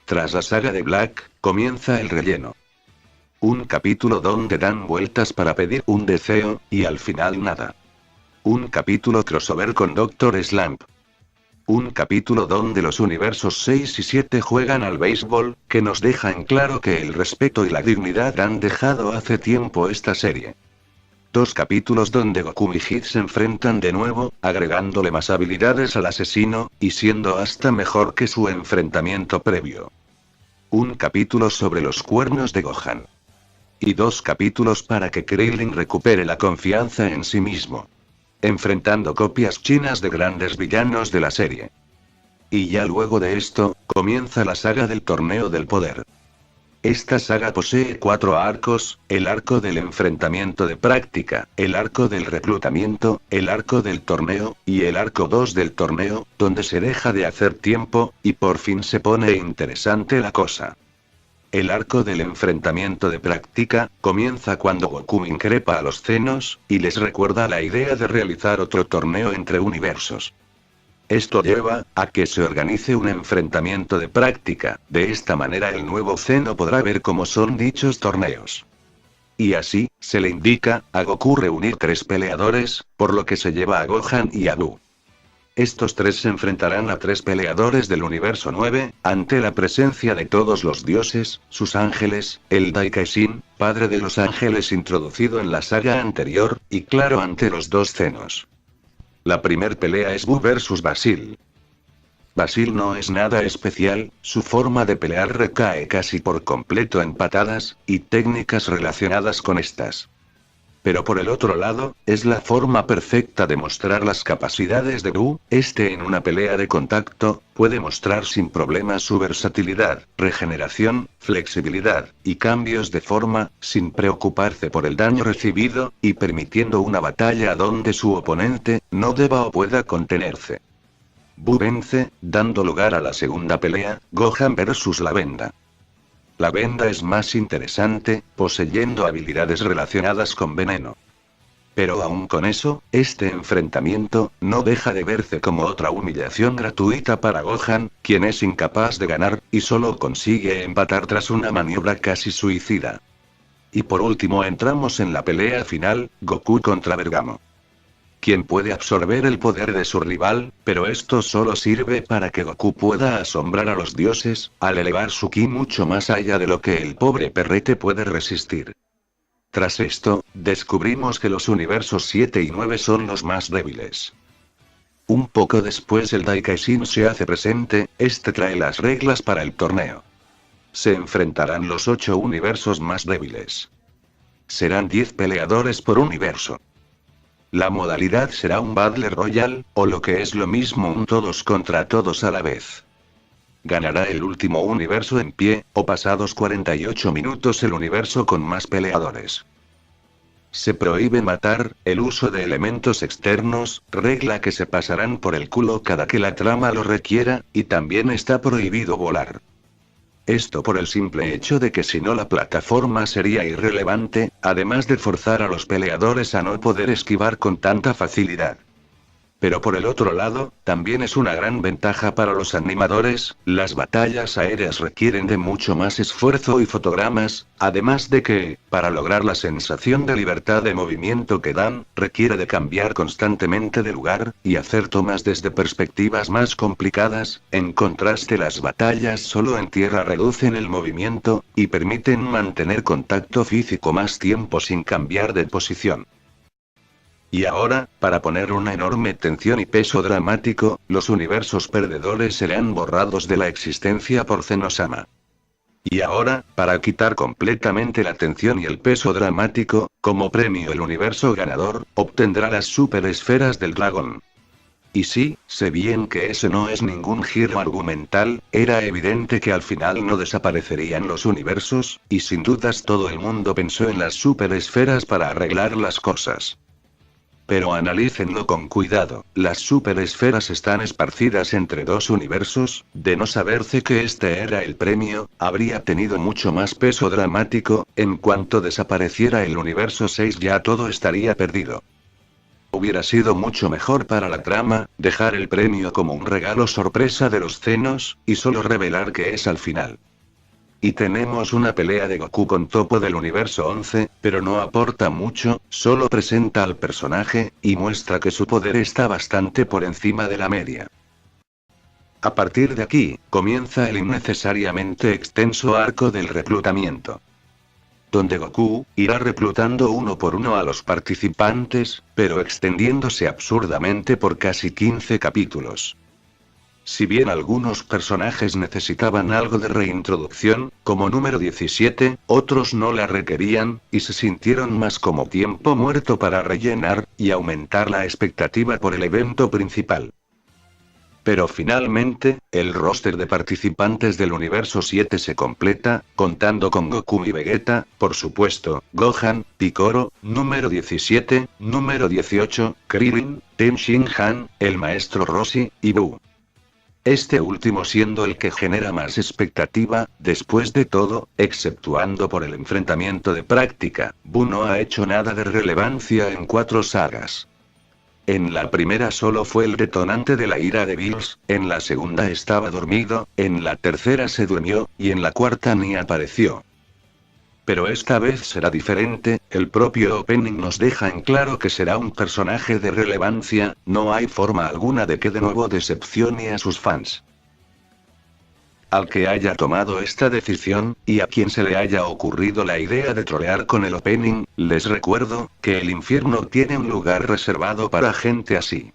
Tras la saga de Black, comienza el relleno. Un capítulo donde dan vueltas para pedir un deseo, y al final nada. Un capítulo crossover con Doctor Slump. Un capítulo donde los universos 6 y 7 juegan al béisbol, que nos deja en claro que el respeto y la dignidad han dejado hace tiempo esta serie. Dos capítulos donde Goku y Hit se enfrentan de nuevo, agregándole más habilidades al asesino, y siendo hasta mejor que su enfrentamiento previo. Un capítulo sobre los cuernos de Gohan. Y dos capítulos para que Krillin recupere la confianza en sí mismo. Enfrentando copias chinas de grandes villanos de la serie. Y ya luego de esto, comienza la saga del Torneo del Poder. Esta saga posee 4 arcos: el arco del enfrentamiento de práctica, el arco del reclutamiento, el arco del torneo, y el arco 2 del torneo, donde se deja de hacer tiempo, y por fin se pone interesante la cosa. El arco del enfrentamiento de práctica comienza cuando Goku increpa a los Zenos, y les recuerda la idea de realizar otro torneo entre universos. Esto lleva a que se organice un enfrentamiento de práctica, de esta manera el nuevo Zeno podrá ver cómo son dichos torneos. Y así, se le indica a Goku reunir 3 peleadores, por lo que se lleva a Gohan y a Buu. Estos 3 se enfrentarán a 3 peleadores del universo 9, ante la presencia de todos los dioses, sus ángeles, el Daikaisin, padre de los ángeles introducido en la saga anterior, y claro ante los 2 Zenos. La primer pelea es Buu vs Basil. Basil no es nada especial, su forma de pelear recae casi por completo en patadas, y técnicas relacionadas con estas. Pero por el otro lado, es la forma perfecta de mostrar las capacidades de Buu. En una pelea de contacto, puede mostrar sin problemas su versatilidad, regeneración, flexibilidad, y cambios de forma, sin preocuparse por el daño recibido, y permitiendo una batalla donde su oponente no deba o pueda contenerse. Buu vence, dando lugar a la segunda pelea, Gohan vs Lavenda. La Venda es más interesante, poseyendo habilidades relacionadas con veneno. Pero aún con eso, este enfrentamiento no deja de verse como otra humillación gratuita para Gohan, quien es incapaz de ganar, y solo consigue empatar tras una maniobra casi suicida. Y por último entramos en la pelea final, Goku contra Bergamo. Quien puede absorber el poder de su rival, pero esto solo sirve para que Goku pueda asombrar a los dioses, al elevar su ki mucho más allá de lo que el pobre perrete puede resistir. Tras esto, descubrimos que los universos 7 y 9 son los más débiles. Un poco después el Daikaisin se hace presente, trae las reglas para el torneo. Se enfrentarán los 8 universos más débiles. Serán 10 peleadores por universo. La modalidad será un Battle Royale, o lo que es lo mismo un todos contra todos a la vez. Ganará el último universo en pie, o pasados 48 minutos el universo con más peleadores. Se prohíbe matar, el uso de elementos externos, regla que se pasarán por el culo cada que la trama lo requiera, y también está prohibido volar. Esto por el simple hecho de que si no la plataforma sería irrelevante, además de forzar a los peleadores a no poder esquivar con tanta facilidad. Pero por el otro lado, también es una gran ventaja para los animadores, las batallas aéreas requieren de mucho más esfuerzo y fotogramas, además de que, para lograr la sensación de libertad de movimiento que dan, requiere de cambiar constantemente de lugar, y hacer tomas desde perspectivas más complicadas. En contraste, las batallas solo en tierra reducen el movimiento, y permiten mantener contacto físico más tiempo sin cambiar de posición. Y ahora, para poner una enorme tensión y peso dramático, los universos perdedores serán borrados de la existencia por Zenosama. Y ahora, para quitar completamente la tensión y el peso dramático, como premio el universo ganador, obtendrá las super esferas del dragón. Y sí, sé bien que ese no es ningún giro argumental, era evidente que al final no desaparecerían los universos, y sin dudas todo el mundo pensó en las super esferas para arreglar las cosas. Pero analícenlo con cuidado, las superesferas están esparcidas entre 2 universos. De no saberse que este era el premio, habría tenido mucho más peso dramático. En cuanto desapareciera el universo 6 ya todo estaría perdido. Hubiera sido mucho mejor para la trama, dejar el premio como un regalo sorpresa de los Zenos, y solo revelar que es al final. Y tenemos una pelea de Goku con Toppo del universo 11, pero no aporta mucho, solo presenta al personaje, y muestra que su poder está bastante por encima de la media. A partir de aquí, comienza el innecesariamente extenso arco del reclutamiento, donde Goku irá reclutando uno por uno a los participantes, pero extendiéndose absurdamente por casi 15 capítulos. Si bien algunos personajes necesitaban algo de reintroducción, como número 17, otros no la requerían, y se sintieron más como tiempo muerto para rellenar, y aumentar la expectativa por el evento principal. Pero finalmente, el roster de participantes del universo 7 se completa, contando con Goku y Vegeta, por supuesto, Gohan, Piccolo, número 17, número 18, Krillin, Tenshinhan, el maestro Roshi, y Buu. Este último siendo el que genera más expectativa, después de todo, exceptuando por el enfrentamiento de práctica, Buu no ha hecho nada de relevancia en 4 sagas. En la primera solo fue el detonante de la ira de Bills, en la segunda estaba dormido, en la tercera se durmió, y en la cuarta ni apareció. Pero esta vez será diferente, el propio opening nos deja en claro que será un personaje de relevancia, no hay forma alguna de que de nuevo decepcione a sus fans. Al que haya tomado esta decisión, y a quien se le haya ocurrido la idea de trolear con el opening, les recuerdo, que el infierno tiene un lugar reservado para gente así.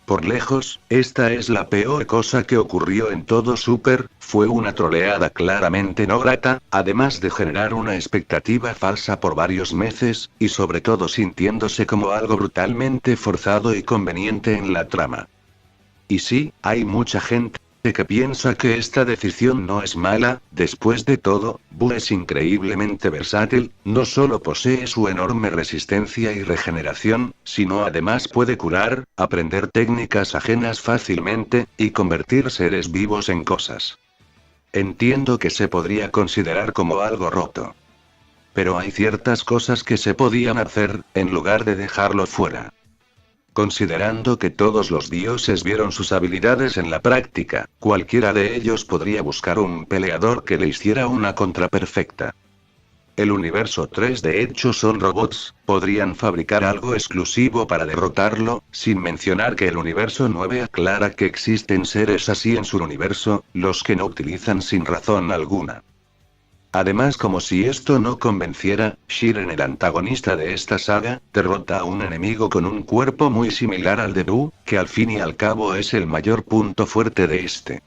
Por lejos, esta es la peor cosa que ocurrió en todo Super, fue una troleada claramente no grata, además de generar una expectativa falsa por varios meses, y sobre todo sintiéndose como algo brutalmente forzado y conveniente en la trama. Y sí, hay mucha gente que piensa que esta decisión no es mala, después de todo, Buu es increíblemente versátil, no solo posee su enorme resistencia y regeneración, sino además puede curar, aprender técnicas ajenas fácilmente, y convertir seres vivos en cosas. Entiendo que se podría considerar como algo roto. Pero hay ciertas cosas que se podían hacer, en lugar de dejarlo fuera. Considerando que todos los dioses vieron sus habilidades en la práctica, cualquiera de ellos podría buscar un peleador que le hiciera una contra perfecta. El universo 3 de hecho son robots, podrían fabricar algo exclusivo para derrotarlo, sin mencionar que el universo 9 aclara que existen seres así en su universo, los que no utilizan sin razón alguna. Además, como si esto no convenciera, Jiren, el antagonista de esta saga, derrota a un enemigo con un cuerpo muy similar al de Buu, que al fin y al cabo es el mayor punto fuerte de este.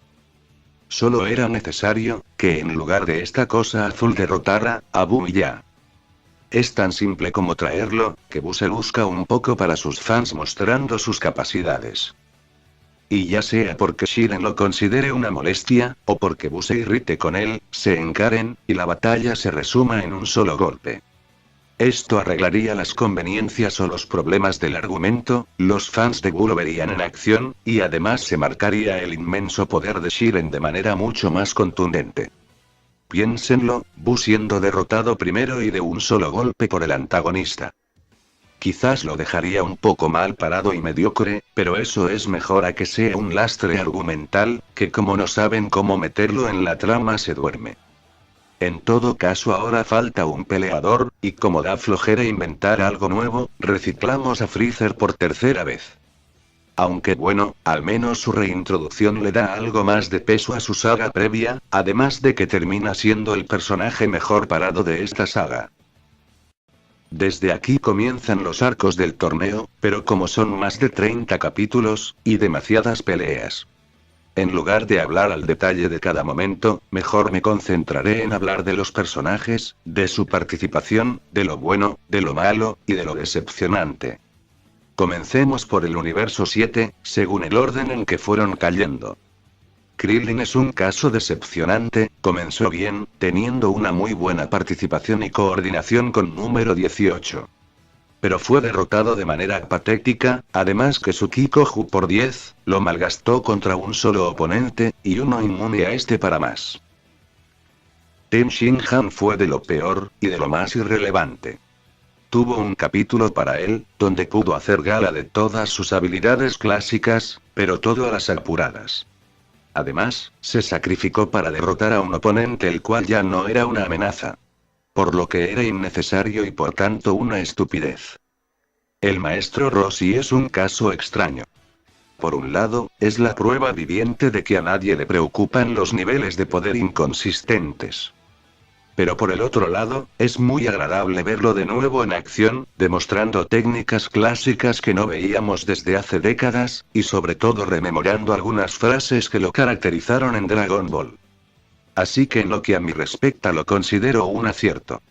Solo era necesario, que en lugar de esta cosa azul derrotara a Buu y ya. Es tan simple como traerlo, que Buu se busca un poco para sus fans mostrando sus capacidades. Y ya sea porque Jiren lo considere una molestia, o porque Buu se irrite con él, se encaren, y la batalla se resuma en un solo golpe. Esto arreglaría las conveniencias o los problemas del argumento, los fans de Buu lo verían en acción, y además se marcaría el inmenso poder de Jiren de manera mucho más contundente. Piénsenlo, Buu siendo derrotado primero y de un solo golpe por el antagonista. Quizás lo dejaría un poco mal parado y mediocre, pero eso es mejor a que sea un lastre argumental, que como no saben cómo meterlo en la trama se duerme. En todo caso ahora falta un peleador, y como da flojera inventar algo nuevo, reciclamos a Freezer por tercera vez. Aunque bueno, al menos su reintroducción le da algo más de peso a su saga previa, además de que termina siendo el personaje mejor parado de esta saga. Desde aquí comienzan los arcos del torneo, pero como son más de 30 capítulos, y demasiadas peleas. En lugar de hablar al detalle de cada momento, mejor me concentraré en hablar de los personajes, de su participación, de lo bueno, de lo malo, y de lo decepcionante. Comencemos por el universo 7, según el orden en que fueron cayendo. Krillin es un caso decepcionante, comenzó bien, teniendo una muy buena participación y coordinación con número 18. Pero fue derrotado de manera patética, además que su Kikoju por 10, lo malgastó contra un solo oponente, y uno inmune a este para más. Tenshinhan fue de lo peor, y de lo más irrelevante. tuvo un capítulo para él, donde pudo hacer gala de todas sus habilidades clásicas, pero todo a las apuradas. Además, se sacrificó para derrotar a un oponente el cual ya no era una amenaza. Por lo que era innecesario y por tanto una estupidez. El maestro Rossi es un caso extraño. Por un lado, es la prueba viviente de que a nadie le preocupan los niveles de poder inconsistentes. Pero por el otro lado, es muy agradable verlo de nuevo en acción, demostrando técnicas clásicas que no veíamos desde hace décadas, y sobre todo rememorando algunas frases que lo caracterizaron en Dragon Ball. Así que en lo que a mí respecta lo considero un acierto.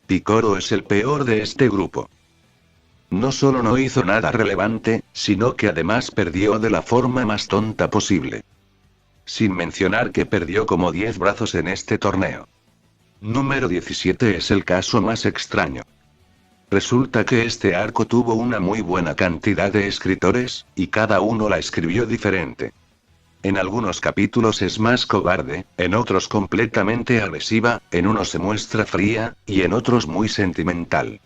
Picoro es el peor de este grupo. No solo no hizo nada relevante, sino que además perdió de la forma más tonta posible. Sin mencionar que perdió como 10 brazos en este torneo. Número 17 es el caso más extraño. Resulta que este arco tuvo una muy buena cantidad de escritores, y cada uno la escribió diferente. En algunos capítulos es más cobarde, en otros completamente agresiva, en unos se muestra fría, y en otros muy sentimental.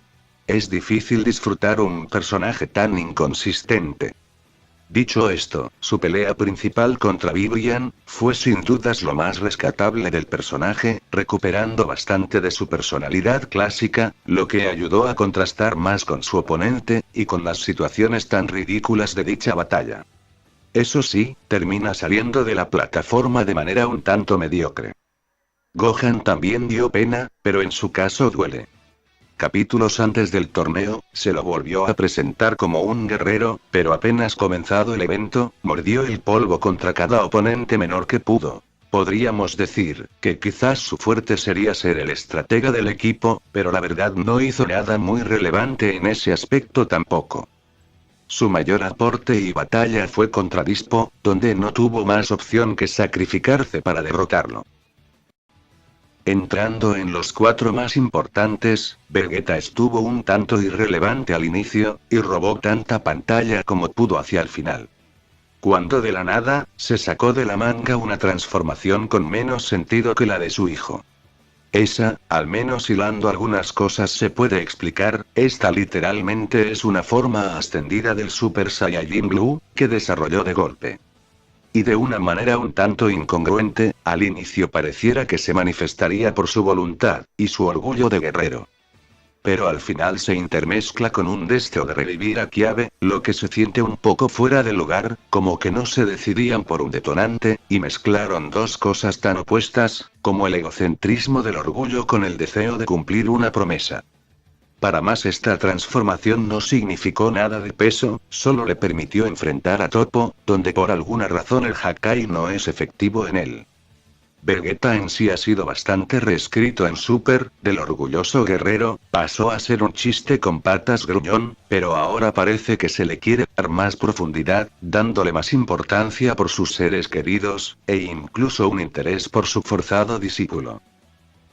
Es difícil disfrutar un personaje tan inconsistente. Dicho esto, su pelea principal contra Vivian, fue sin dudas lo más rescatable del personaje, recuperando bastante de su personalidad clásica, lo que ayudó a contrastar más con su oponente, y con las situaciones tan ridículas de dicha batalla. Eso sí, termina saliendo de la plataforma de manera un tanto mediocre. Gohan también dio pena, pero en su caso duele. Capítulos antes del torneo, se lo volvió a presentar como un guerrero, pero apenas comenzado el evento, mordió el polvo contra cada oponente menor que pudo. Podríamos decir, que quizás su fuerte sería ser el estratega del equipo, pero la verdad no hizo nada muy relevante en ese aspecto tampoco. Su mayor aporte y batalla fue contra Dispo, donde no tuvo más opción que sacrificarse para derrotarlo. Entrando en los 4 más importantes, Vegeta estuvo un tanto irrelevante al inicio, y robó tanta pantalla como pudo hacia el final. Cuando de la nada, se sacó de la manga una transformación con menos sentido que la de su hijo. Esa, al menos hilando algunas cosas se puede explicar, esta literalmente es una forma ascendida del Super Saiyajin Blue, que desarrolló de golpe. Y de una manera un tanto incongruente, al inicio pareciera que se manifestaría por su voluntad, y su orgullo de guerrero. Pero al final se intermezcla con un deseo de revivir a Kiabe, lo que se siente un poco fuera de lugar, como que no se decidían por un detonante, y mezclaron dos cosas tan opuestas, como el egocentrismo del orgullo con el deseo de cumplir una promesa. Para más esta transformación no significó nada de peso, solo le permitió enfrentar a Toppo, donde por alguna razón el Hakai no es efectivo en él. Vegeta en sí ha sido bastante reescrito en Super, del orgulloso guerrero, pasó a ser un chiste con patas gruñón, pero ahora parece que se le quiere dar más profundidad, dándole más importancia por sus seres queridos, e incluso un interés por su forzado discípulo.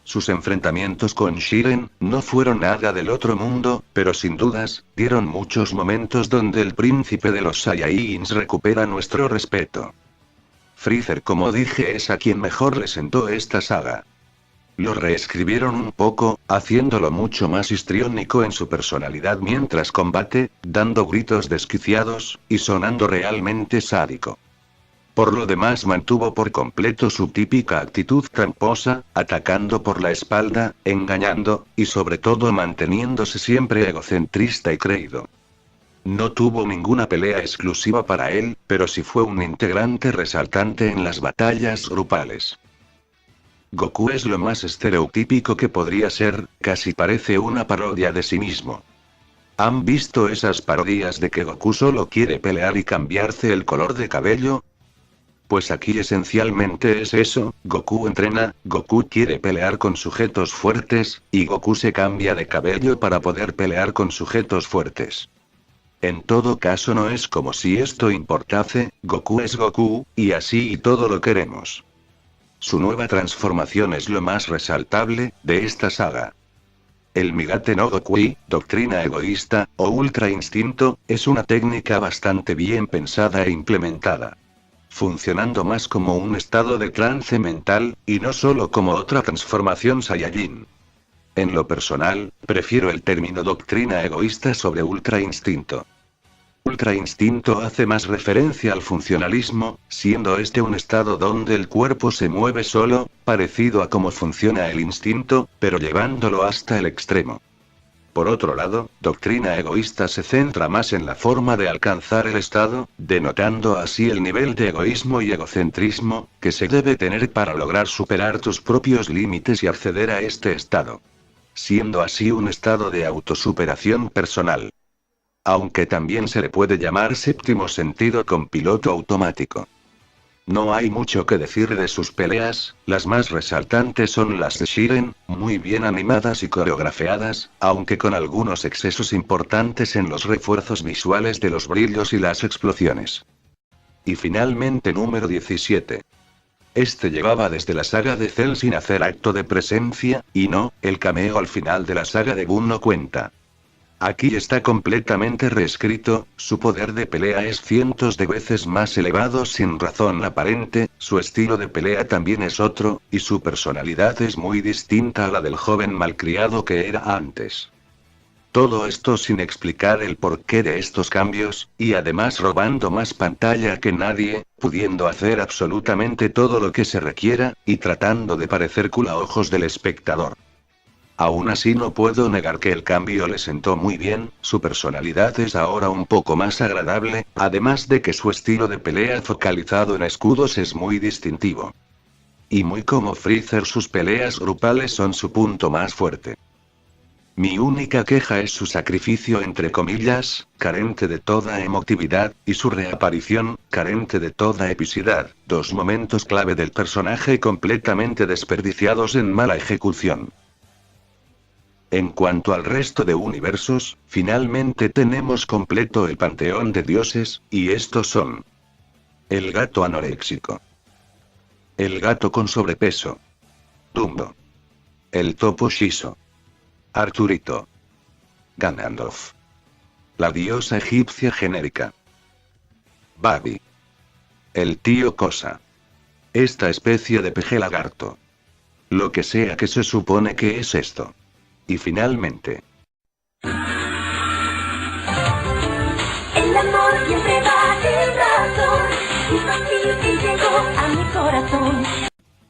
Sus enfrentamientos con Shiren, no fueron nada del otro mundo, pero sin dudas, dieron muchos momentos donde el príncipe de los Saiyajins recupera nuestro respeto. Freezer, como dije, es a quien mejor le sentó esta saga. Lo reescribieron un poco, haciéndolo mucho más histriónico en su personalidad mientras combate, dando gritos desquiciados, y sonando realmente sádico. Por lo demás mantuvo por completo su típica actitud tramposa, atacando por la espalda, engañando, y sobre todo manteniéndose siempre egocentrista y creído. No tuvo ninguna pelea exclusiva para él, pero sí fue un integrante resaltante en las batallas grupales. Goku es lo más estereotípico que podría ser, casi parece una parodia de sí mismo. ¿Han visto esas parodias de que Goku solo quiere pelear y cambiarse el color de cabello? Pues aquí esencialmente es eso, Goku entrena, Goku quiere pelear con sujetos fuertes, y Goku se cambia de cabello para poder pelear con sujetos fuertes. En todo caso no es como si esto importase, Goku es Goku, y así y todo lo queremos. Su nueva transformación es lo más resaltable de esta saga. El Migate no Gokui, doctrina egoísta, o Ultra Instinto, es una técnica bastante bien pensada e implementada. Funcionando más como un estado de trance mental, y no solo como otra transformación Saiyajin. En lo personal, prefiero el término doctrina egoísta sobre ultra instinto. Ultra instinto hace más referencia al funcionalismo, siendo este un estado donde el cuerpo se mueve solo, parecido a cómo funciona el instinto, pero llevándolo hasta el extremo. Por otro lado, doctrina egoísta se centra más en la forma de alcanzar el estado, denotando así el nivel de egoísmo y egocentrismo que se debe tener para lograr superar tus propios límites y acceder a este estado. Siendo así un estado de autosuperación personal. Aunque también se le puede llamar séptimo sentido con piloto automático. No hay mucho que decir de sus peleas, las más resaltantes son las de Shiren, muy bien animadas y coreografiadas, aunque con algunos excesos importantes en los refuerzos visuales de los brillos y las explosiones. Y finalmente número 17. Este llevaba desde la saga de Cell sin hacer acto de presencia, y no, el cameo al final de la saga de Gun no cuenta. Aquí está completamente reescrito, su poder de pelea es cientos de veces más elevado sin razón aparente, su estilo de pelea también es otro, y su personalidad es muy distinta a la del joven malcriado que era antes. Todo esto sin explicar el porqué de estos cambios, y además robando más pantalla que nadie, pudiendo hacer absolutamente todo lo que se requiera, y tratando de parecer cool a ojos del espectador. Aún así no puedo negar que el cambio le sentó muy bien, su personalidad es ahora un poco más agradable, además de que su estilo de pelea focalizado en escudos es muy distintivo. Y muy como Freezer, sus peleas grupales son su punto más fuerte. Mi única queja es su sacrificio entre comillas, carente de toda emotividad, y su reaparición, carente de toda epicidad, dos momentos clave del personaje completamente desperdiciados en mala ejecución. En cuanto al resto de universos, finalmente tenemos completo el panteón de dioses, y estos son: el gato anoréxico, el gato con sobrepeso, Dumbo, el topo Shiso, Arturito, Ganondorf, la diosa egipcia genérica, Babi, el tío Cosa, esta especie de peje lagarto, lo que sea que se supone que es esto. Y finalmente, el amor siempre va sin razón, y fácil llegó a mi corazón.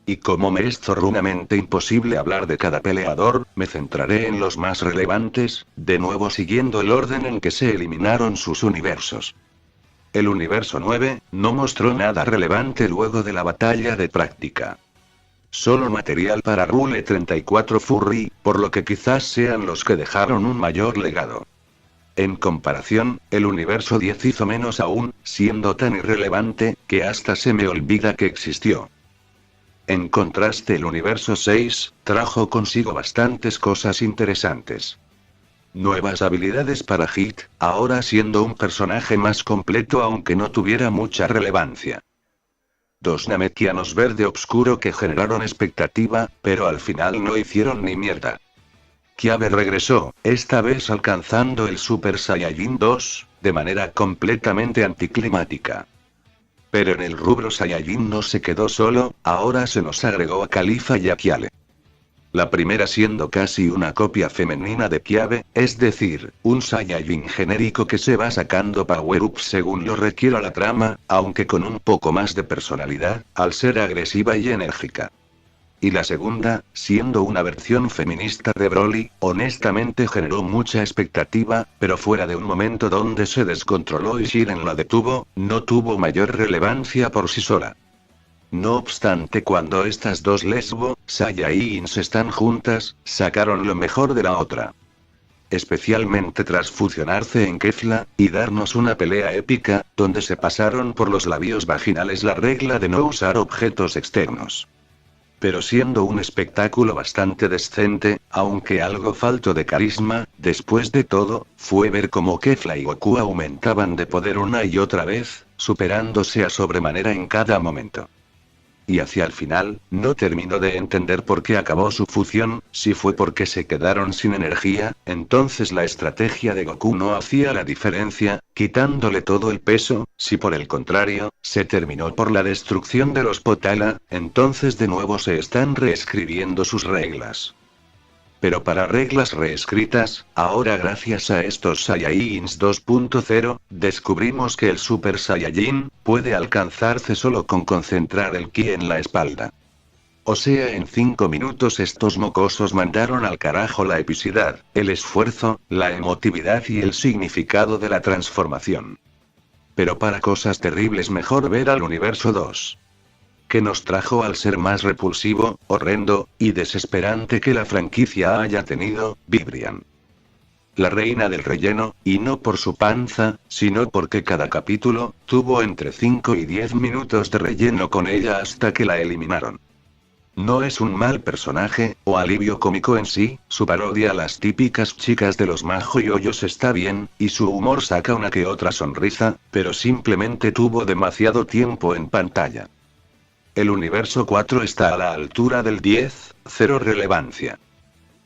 Y como me es zorrunamente imposible hablar de cada peleador, me centraré en los más relevantes, de nuevo siguiendo el orden en que se eliminaron sus universos. El universo 9, no mostró nada relevante luego de la batalla de práctica. Solo material para Rule 34 Furry, por lo que quizás sean los que dejaron un mayor legado. En comparación, el universo 10 hizo menos aún, siendo tan irrelevante, que hasta se me olvida que existió. En contraste, el universo 6, trajo consigo bastantes cosas interesantes. Nuevas habilidades para Hit, ahora siendo un personaje más completo aunque no tuviera mucha relevancia. Dos Namekianos verde oscuro que generaron expectativa, pero al final no hicieron ni mierda. Kiabe regresó, esta vez alcanzando el Super Saiyajin 2, de manera completamente anticlimática. Pero en el rubro Saiyajin no se quedó solo, ahora se nos agregó a Califa y a Kiale. La primera siendo casi una copia femenina de Kiabe, es decir, un Saiyajin genérico que se va sacando power-ups según lo requiera la trama, aunque con un poco más de personalidad, al ser agresiva y enérgica. Y la segunda, siendo una versión feminista de Broly, honestamente generó mucha expectativa, pero fuera de un momento donde se descontroló y Shiren la detuvo, no tuvo mayor relevancia por sí sola. No obstante, cuando estas dos lesbo, Saiyajins están juntas, sacaron lo mejor de la otra. Especialmente tras fusionarse en Kefla, y darnos una pelea épica, donde se pasaron por los labios vaginales la regla de no usar objetos externos. Pero siendo un espectáculo bastante decente, aunque algo falto de carisma, después de todo, fue ver cómo Kefla y Goku aumentaban de poder una y otra vez, superándose a sobremanera en cada momento. Y hacia el final, no terminó de entender por qué acabó su fusión, si fue porque se quedaron sin energía, entonces la estrategia de Goku no hacía la diferencia, quitándole todo el peso, si por el contrario, se terminó por la destrucción de los Potala, entonces de nuevo se están reescribiendo sus reglas. Pero para reglas reescritas, ahora gracias a estos Saiyajins 2.0, descubrimos que el Super Saiyajin puede alcanzarse solo con concentrar el ki en la espalda. O sea, en 5 minutos estos mocosos mandaron al carajo la epicidad, el esfuerzo, la emotividad y el significado de la transformación. Pero para cosas terribles mejor ver al universo 2. Que nos trajo al ser más repulsivo, horrendo, y desesperante que la franquicia haya tenido, Vibrian. La reina del relleno, y no por su panza, sino porque cada capítulo tuvo entre 5 y 10 minutos de relleno con ella hasta que la eliminaron. No es un mal personaje, o alivio cómico en sí, su parodia a las típicas chicas de los Majo y Hoyos está bien, y su humor saca una que otra sonrisa, pero simplemente tuvo demasiado tiempo en pantalla. El universo 4 está a la altura del 10, cero relevancia.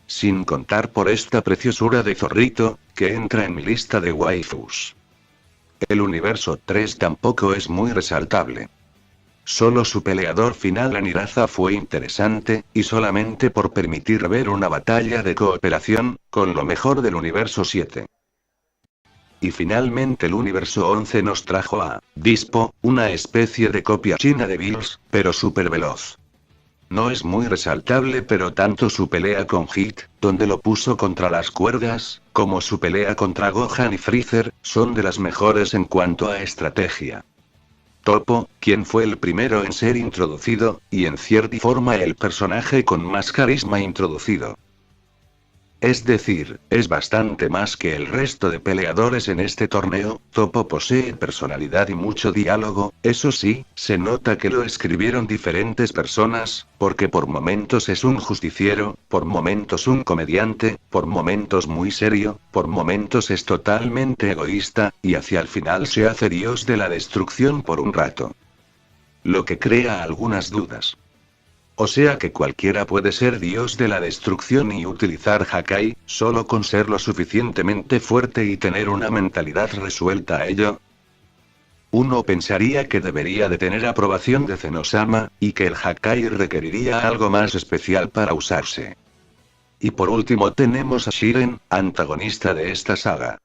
Sin contar por esta preciosura de zorrito, que entra en mi lista de waifus. El universo 3 tampoco es muy resaltable. Solo su peleador final Aniraza fue interesante, y solamente por permitir ver una batalla de cooperación, con lo mejor del universo 7. Y finalmente el universo 11 nos trajo a Dispo, una especie de copia china de Bills, pero súper veloz. No es muy resaltable, pero tanto su pelea con Hit, donde lo puso contra las cuerdas, como su pelea contra Gohan y Freezer, son de las mejores en cuanto a estrategia. Topo, quien fue el primero en ser introducido, y en cierta forma el personaje con más carisma introducido. Es decir, es bastante más que el resto de peleadores en este torneo. Topo posee personalidad y mucho diálogo, eso sí, se nota que lo escribieron diferentes personas, porque por momentos es un justiciero, por momentos un comediante, por momentos muy serio, por momentos es totalmente egoísta, y hacia el final se hace dios de la destrucción por un rato. Lo que crea algunas dudas. O sea que cualquiera puede ser dios de la destrucción y utilizar Hakai, solo con ser lo suficientemente fuerte y tener una mentalidad resuelta a ello. Uno pensaría que debería de tener aprobación de Zenosama, y que el Hakai requeriría algo más especial para usarse. Y por último tenemos a Shiren, antagonista de esta saga.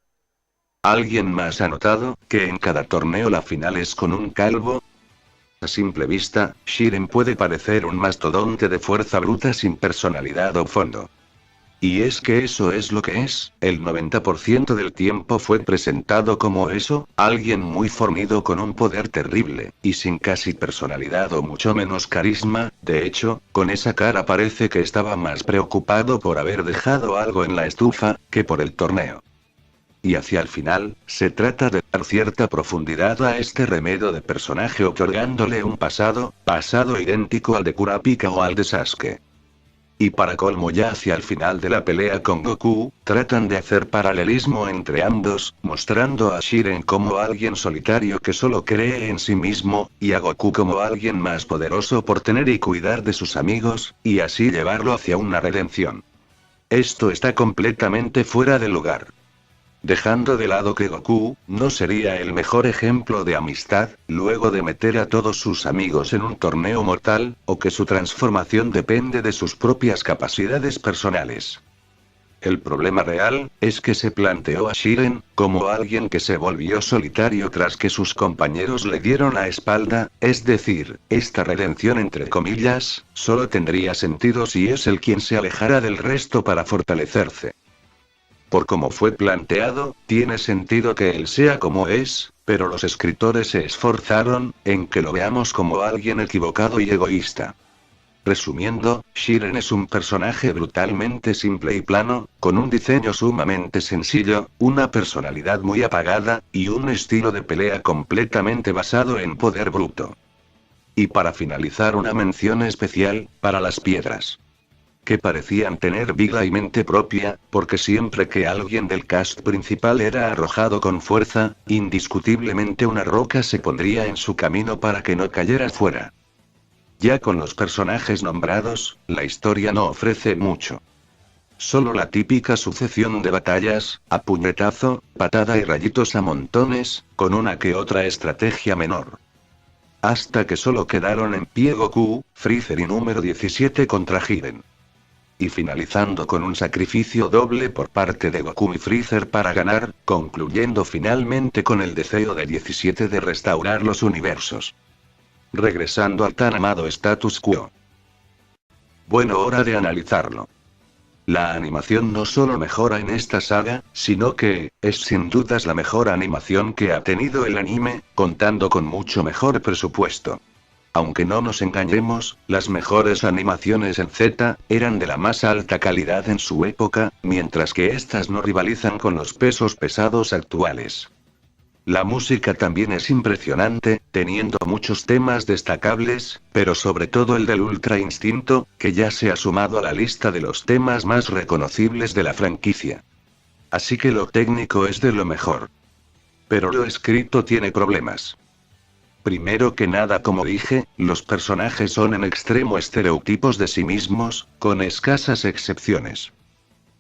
¿Alguien más ha notado que en cada torneo la final es con un calvo? A simple vista, Shiren puede parecer un mastodonte de fuerza bruta sin personalidad o fondo. Y es que eso es lo que es, el 90% del tiempo fue presentado como eso, alguien muy fornido con un poder terrible, y sin casi personalidad o mucho menos carisma. De hecho, con esa cara parece que estaba más preocupado por haber dejado algo en la estufa, que por el torneo. Y hacia el final, se trata de dar cierta profundidad a este remedo de personaje otorgándole un pasado idéntico al de Kurapika o al de Sasuke. Y para colmo ya hacia el final de la pelea con Goku, tratan de hacer paralelismo entre ambos, mostrando a Shiren como alguien solitario que solo cree en sí mismo, y a Goku como alguien más poderoso por tener y cuidar de sus amigos, y así llevarlo hacia una redención. Esto está completamente fuera de lugar. Dejando de lado que Goku no sería el mejor ejemplo de amistad, luego de meter a todos sus amigos en un torneo mortal, o que su transformación depende de sus propias capacidades personales. El problema real es que se planteó a Shiren como alguien que se volvió solitario tras que sus compañeros le dieron la espalda, es decir, esta redención entre comillas, solo tendría sentido si es él quien se alejara del resto para fortalecerse. Por como fue planteado, tiene sentido que él sea como es, pero los escritores se esforzaron en que lo veamos como alguien equivocado y egoísta. Resumiendo, Shiren es un personaje brutalmente simple y plano, con un diseño sumamente sencillo, una personalidad muy apagada, y un estilo de pelea completamente basado en poder bruto. Y para finalizar, una mención especial para las piedras. Que parecían tener vida y mente propia, porque siempre que alguien del cast principal era arrojado con fuerza, indiscutiblemente una roca se pondría en su camino para que no cayera fuera. Ya con los personajes nombrados, la historia no ofrece mucho. Solo la típica sucesión de batallas, a puñetazo, patada y rayitos a montones, con una que otra estrategia menor. Hasta que solo quedaron en pie Goku, Freezer y número 17 contra Jiren. y finalizando con un sacrificio doble por parte de Goku y Freezer para ganar, concluyendo finalmente con el deseo de 17 de restaurar los universos. Regresando al tan amado status quo. Bueno, hora de analizarlo. La animación no solo mejora en esta saga, sino que, es sin dudas la mejor animación que ha tenido el anime, contando con mucho mejor presupuesto. Aunque no nos engañemos, las mejores animaciones en Z, eran de la más alta calidad en su época, mientras que estas no rivalizan con los pesos pesados actuales. La música también es impresionante, teniendo muchos temas destacables, pero sobre todo el del Ultra Instinto, que ya se ha sumado a la lista de los temas más reconocibles de la franquicia. Así que lo técnico es de lo mejor. Pero lo escrito tiene problemas. Primero que nada, como dije, los personajes son en extremo estereotipos de sí mismos, con escasas excepciones.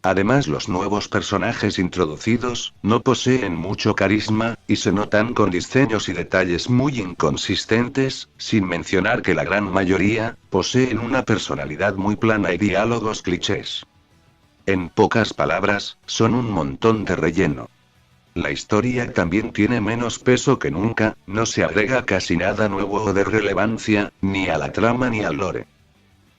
Además, los nuevos personajes introducidos no poseen mucho carisma, y se notan con diseños y detalles muy inconsistentes, sin mencionar que la gran mayoría poseen una personalidad muy plana y diálogos clichés. En pocas palabras, son un montón de relleno. La historia también tiene menos peso que nunca, no se agrega casi nada nuevo o de relevancia, ni a la trama ni al lore.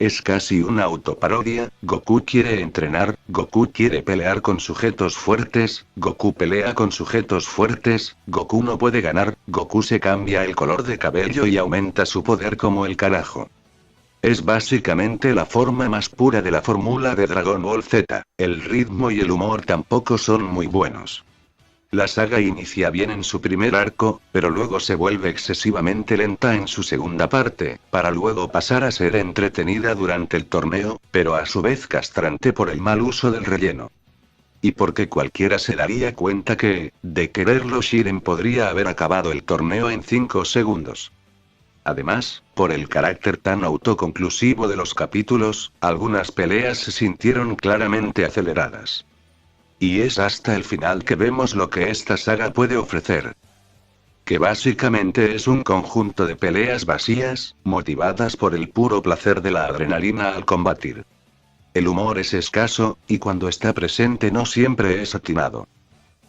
Es casi una autoparodia: Goku quiere entrenar, Goku quiere pelear con sujetos fuertes, Goku pelea con sujetos fuertes, Goku no puede ganar, Goku se cambia el color de cabello y aumenta su poder como el carajo. Es básicamente la forma más pura de la fórmula de Dragon Ball Z, el ritmo y el humor tampoco son muy buenos. La saga inicia bien en su primer arco, pero luego se vuelve excesivamente lenta en su segunda parte, para luego pasar a ser entretenida durante el torneo, pero a su vez castrante por el mal uso del relleno. Y porque cualquiera se daría cuenta que, de quererlo, Shiren podría haber acabado el torneo en 5 segundos. Además, por el carácter tan autoconclusivo de los capítulos, algunas peleas se sintieron claramente aceleradas. Y es hasta el final que vemos lo que esta saga puede ofrecer. Que básicamente es un conjunto de peleas vacías, motivadas por el puro placer de la adrenalina al combatir. El humor es escaso, y cuando está presente no siempre es atinado.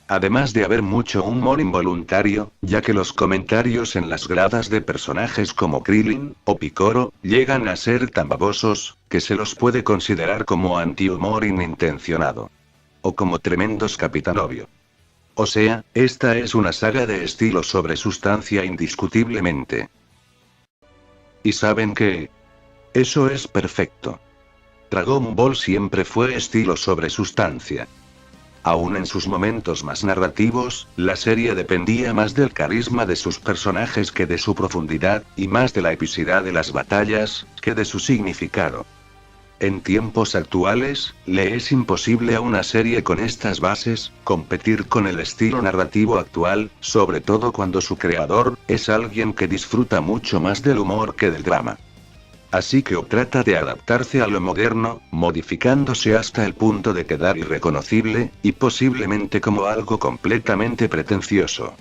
Además de haber mucho humor involuntario, ya que los comentarios en las gradas de personajes como Krillin o Piccolo llegan a ser tan babosos, que se los puede considerar como antihumor inintencionado. O como tremendos Capitán Obvio. O sea, esta es una saga de estilo sobre sustancia indiscutiblemente. ¿Y saben qué? Eso es perfecto. Dragon Ball siempre fue estilo sobre sustancia. Aún en sus momentos más narrativos, la serie dependía más del carisma de sus personajes que de su profundidad, y más de la epicidad de las batallas, que de su significado. En tiempos actuales, le es imposible a una serie con estas bases competir con el estilo narrativo actual, sobre todo cuando su creador es alguien que disfruta mucho más del humor que del drama. Así que o trata de adaptarse a lo moderno, modificándose hasta el punto de quedar irreconocible, y posiblemente como algo completamente pretencioso.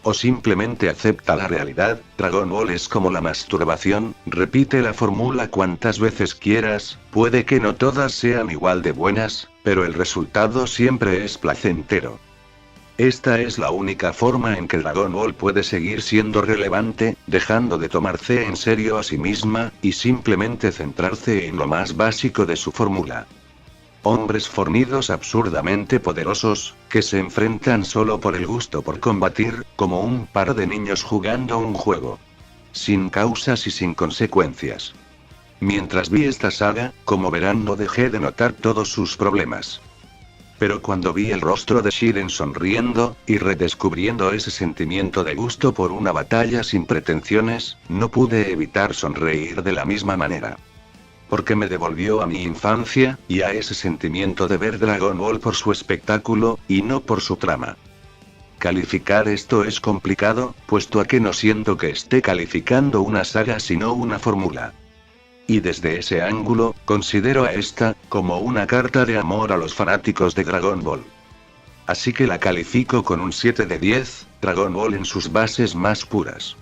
O simplemente acepta la realidad. Dragon Ball es como la masturbación, repite la fórmula cuantas veces quieras, puede que no todas sean igual de buenas, pero el resultado siempre es placentero. Esta es la única forma en que Dragon Ball puede seguir siendo relevante, dejando de tomarse en serio a sí misma, y simplemente centrarse en lo más básico de su fórmula. Hombres fornidos absurdamente poderosos, que se enfrentan solo por el gusto por combatir, como un par de niños jugando un juego. Sin causas y sin consecuencias. Mientras vi esta saga, como verán, no dejé de notar todos sus problemas. Pero cuando vi el rostro de Shiren sonriendo, y redescubriendo ese sentimiento de gusto por una batalla sin pretensiones, no pude evitar sonreír de la misma manera. Porque me devolvió a mi infancia, y a ese sentimiento de ver Dragon Ball por su espectáculo, y no por su trama. Calificar esto es complicado, puesto a que no siento que esté calificando una saga sino una fórmula. Y desde ese ángulo, considero a esta como una carta de amor a los fanáticos de Dragon Ball. Así que la califico con un 7 de 10, Dragon Ball en sus bases más puras.